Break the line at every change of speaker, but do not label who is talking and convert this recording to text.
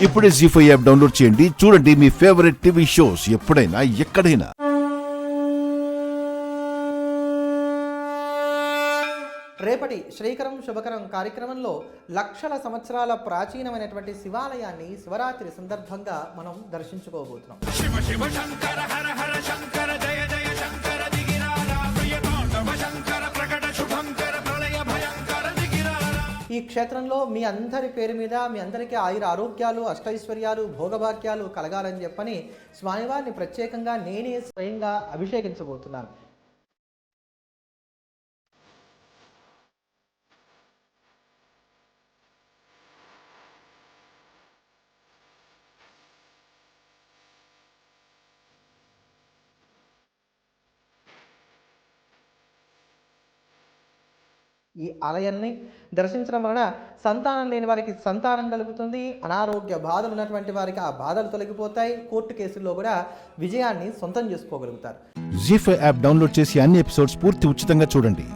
ఇప్పుడే జీ5 app download చేయండి. చూడండి మీ ఫేవరెట్ టీవీ షోస్ ఎప్పుడైనా ఎక్కడైనా.
రేపటి శ్రీకరం శుభకరం కార్యక్రమంలో లక్షల సంవత్సరాల ప్రాచీనమైనటువంటి శివాలయాన్ని శివరాత్రి సందర్భంగా మనం దర్శించుకోబోతున్నాం.
శివ శివ శంకర హర హర శంకర జయ జయ శంకర దిగిరారా ప్రియతాండవ శంకర ప్రకట శుభంకర ప్రళయ భయంకర దిగిరారా.
ఈ క్షేత్రంలో మీ అందరి పేరు మీద మీ అందరికీ ఆయుర ఆరోగ్యాలు అష్టైశ్వర్యాలు భోగభాగ్యాలు కలగాలని చెప్పని స్వామివారిని ప్రత్యేకంగా నేనే స్వయంగా అభిషేకించబోతున్నాను. ఈ ఆలయాన్ని దర్శించడం వలన సంతానం లేని వారికి సంతానం కలుగుతుంది, అనారోగ్య బాధలు ఉన్నటువంటి వారికి ఆ బాధలు తొలగిపోతాయి, కోర్టు కేసుల్లో కూడా విజయాన్ని సొంతం చేసుకోగలుగుతారు.
జీ5 యాప్ డౌన్లోడ్ చేసి అన్ని ఎపిసోడ్స్ పూర్తి ఉచితంగా చూడండి.